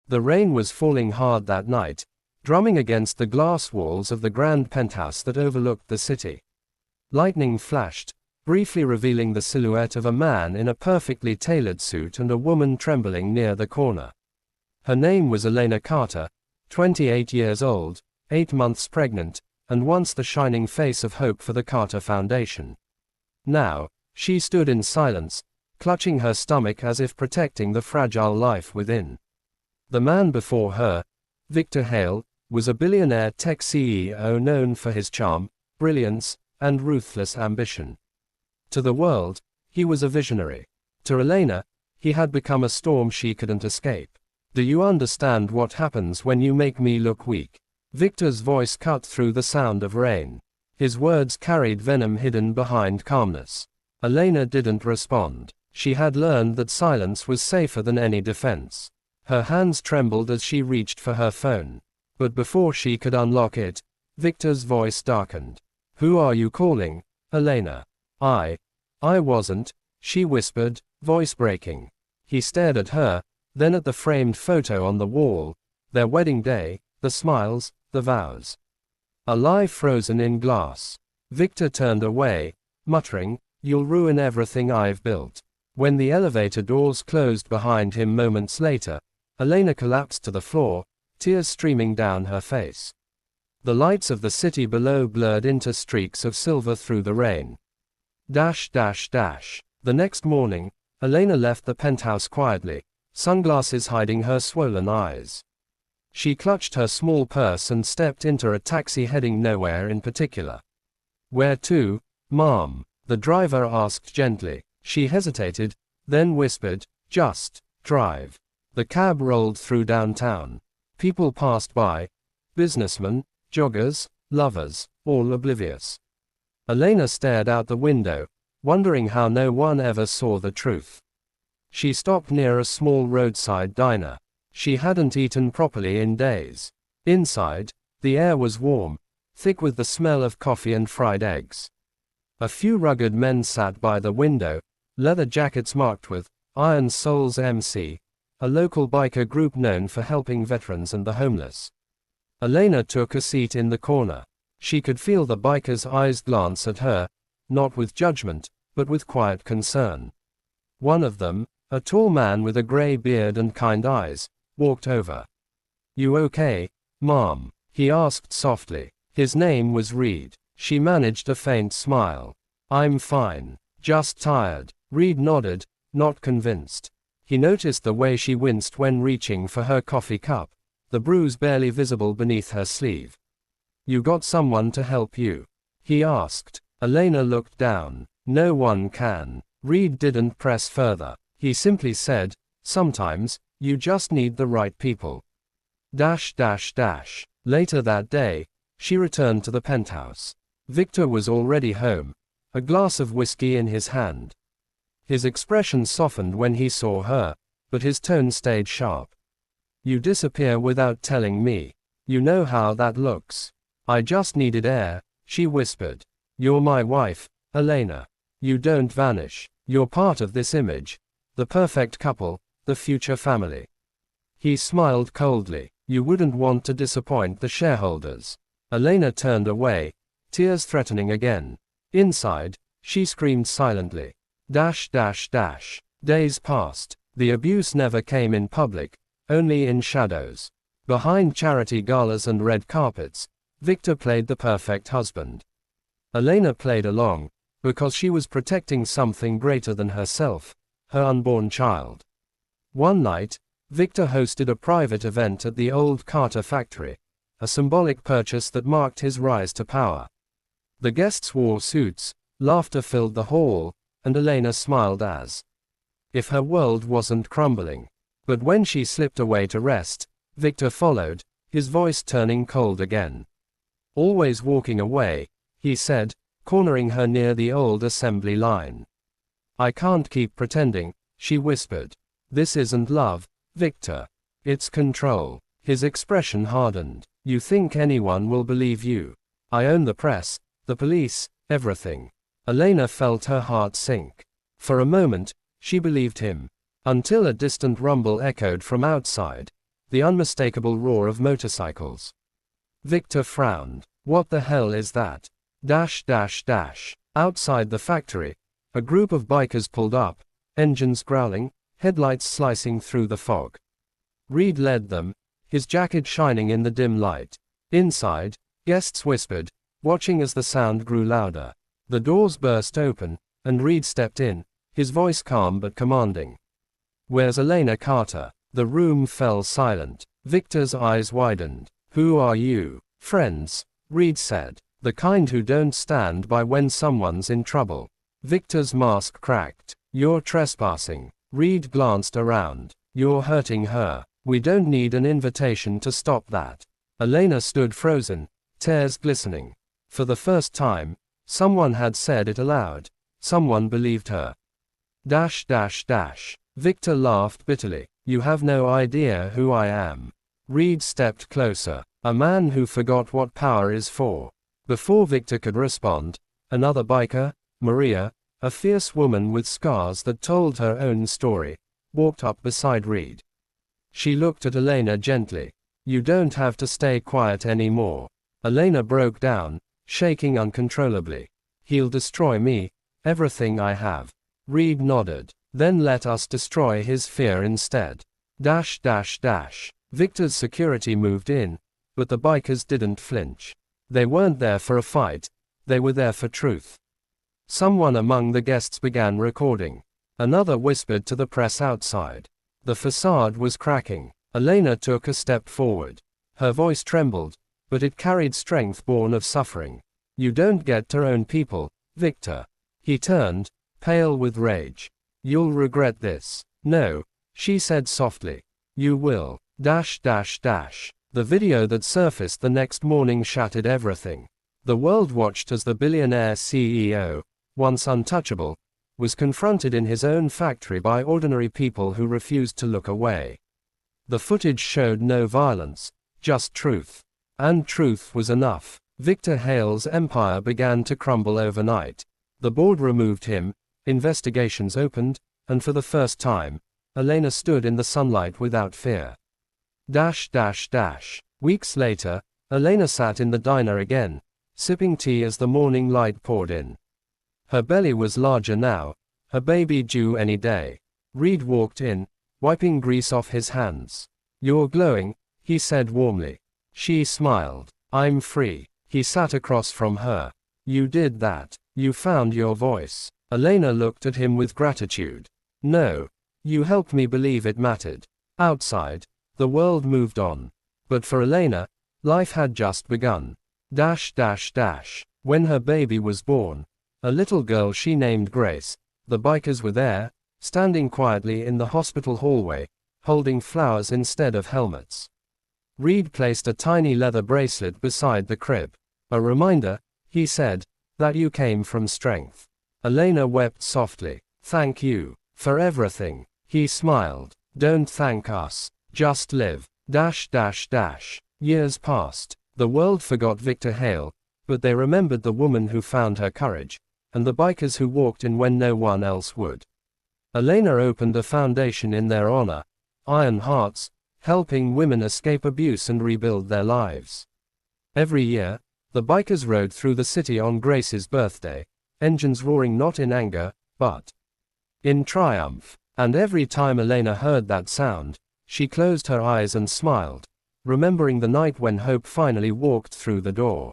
The rain was falling hard that night, drumming against the glass walls of the grand penthouse that overlooked the city. Lightning flashed, briefly revealing the silhouette of a man in a perfectly tailored suit and a woman trembling near the corner. Her name was Elena Carter, 28 years old, 8 months pregnant, and once the shining face of hope for the Carter Foundation. Now, she stood in silence, clutching her stomach as if protecting the fragile life within. The man before her, Victor Hale, was a billionaire tech CEO known for his charm, brilliance, and ruthless ambition. To the world, he was a visionary. To Elena, he had become a storm she couldn't escape. "Do you understand what happens when you make me look weak?" Victor's voice cut through the sound of rain. His words carried venom hidden behind calmness. Elena didn't respond. She had learned that silence was safer than any defense. Her hands trembled as she reached for her phone. But before she could unlock it, Victor's voice darkened. "Who are you calling, Elena?" I wasn't," she whispered, voice breaking. He stared at her, then at the framed photo on the wall, their wedding day, the smiles, the vows. A lie frozen in glass. Victor turned away, muttering, "You'll ruin everything I've built." When the elevator doors closed behind him moments later, Elena collapsed to the floor, tears streaming down her face. The lights of the city below blurred into streaks of silver through the rain. The next morning, Elena left the penthouse quietly, sunglasses hiding her swollen eyes. She clutched her small purse and stepped into a taxi heading nowhere in particular. "Where to, Mom?" the driver asked gently. She hesitated, then whispered, "Just drive." The cab rolled through downtown. People passed by, businessmen, joggers, lovers, all oblivious. Elena stared out the window, wondering how no one ever saw the truth. She stopped near a small roadside diner. She hadn't eaten properly in days. Inside, the air was warm, thick with the smell of coffee and fried eggs. A few rugged men sat by the window, leather jackets marked with Iron Souls MC, a local biker group known for helping veterans and the homeless. Elena took a seat in the corner. She could feel the bikers' eyes glance at her, not with judgment, but with quiet concern. One of them, a tall man with a gray beard and kind eyes, walked over. "You okay, Mom?" he asked softly. His name was Reed. She managed a faint smile. "I'm fine. Just tired." Reed nodded, not convinced. He noticed the way she winced when reaching for her coffee cup, the bruise barely visible beneath her sleeve. "You got someone to help you?" he asked. Elena looked down. "No one can." Reed didn't press further. He simply said, "Sometimes, you just need the right people." Later that day, she returned to the penthouse. Victor was already home, a glass of whiskey in his hand. His expression softened when he saw her, but his tone stayed sharp. "You disappear without telling me. You know how that looks." "I just needed air," she whispered. "You're my wife, Elena. You don't vanish. You're part of this image. The perfect couple, the future family." He smiled coldly. "You wouldn't want to disappoint the shareholders." Elena turned away, tears threatening again. Inside, she screamed silently. Days passed. The abuse never came in public, only in shadows. Behind charity galas and red carpets, Victor played the perfect husband. Elena played along, because she was protecting something greater than herself, her unborn child. One night, Victor hosted a private event at the old Carter factory, a symbolic purchase that marked his rise to power. The guests wore suits, laughter filled the hall, and Elena smiled as if her world wasn't crumbling. But when she slipped away to rest, Victor followed, his voice turning cold again. "Always walking away," he said, cornering her near the old assembly line. "I can't keep pretending," she whispered. "This isn't love, Victor. It's control." His expression hardened. "You think anyone will believe you? I own the press, the police, everything." Elena felt her heart sink. For a moment, she believed him. Until a distant rumble echoed from outside. the unmistakable roar of motorcycles. Victor frowned. What the hell is that? Outside the factory, a group of bikers pulled up, engines growling, headlights slicing through the fog. Reed led them, his jacket shining in the dim light. Inside, guests whispered, watching as the sound grew louder. The doors burst open, and Reed stepped in, his voice calm but commanding. "Where's Elena Carter?" The room fell silent. Victor's eyes widened. "Who are you?" "Friends," Reed said. "The kind who don't stand by when someone's in trouble." Victor's mask cracked. "You're trespassing." Reed glanced around. "You're hurting her. We don't need an invitation to stop that." Elena stood frozen, tears glistening. For the first time, someone had said it aloud. Someone believed her. Victor laughed bitterly. "You have no idea who I am." Reed stepped closer. "A man who forgot what power is for." Before Victor could respond, another biker, Maria, a fierce woman with scars that told her own story, walked up beside Reed. She looked at Elena gently. "You don't have to stay quiet anymore." Elena broke down, shaking uncontrollably. "He'll destroy me, everything I have." Reed nodded. "Then let us destroy his fear instead." Victor's security moved in, but the bikers didn't flinch. They weren't there for a fight, they were there for truth. Someone among the guests began recording. Another whispered to the press outside. The facade was cracking. Elena took a step forward. Her voice trembled, but it carried strength born of suffering. "You don't get to own people, Victor." He turned, pale with rage. "You'll regret this." "No," she said softly. "You will." The video that surfaced the next morning shattered everything. The world watched as the billionaire CEO, once untouchable, was confronted in his own factory by ordinary people who refused to look away. The footage showed no violence, just truth. And truth was enough. Victor Hale's empire began to crumble overnight. The board removed him, investigations opened, and for the first time, Elena stood in the sunlight without fear. Weeks later, Elena sat in the diner again, sipping tea as the morning light poured in. Her belly was larger now, her baby due any day. Reed walked in, wiping grease off his hands. "You're glowing," he said warmly. She smiled. "I'm free." He sat across from her. "You did that. You found your voice." Elena looked at him with gratitude. "No. You helped me believe it mattered." Outside, the world moved on. But for Elena, life had just begun. When her baby was born, a little girl she named Grace, the bikers were there, standing quietly in the hospital hallway, holding flowers instead of helmets. Reed placed a tiny leather bracelet beside the crib. "A reminder," he said, "that you came from strength." Elena wept softly. "Thank you. For everything." He smiled. "Don't thank us. Just live." Years passed. The world forgot Victor Hale, but they remembered the woman who found her courage, and the bikers who walked in when no one else would. Elena opened a foundation in their honor, Iron Hearts, helping women escape abuse and rebuild their lives. Every year, the bikers rode through the city on Grace's birthday, engines roaring not in anger, but in triumph. And every time Elena heard that sound, she closed her eyes and smiled, remembering the night when hope finally walked through the door.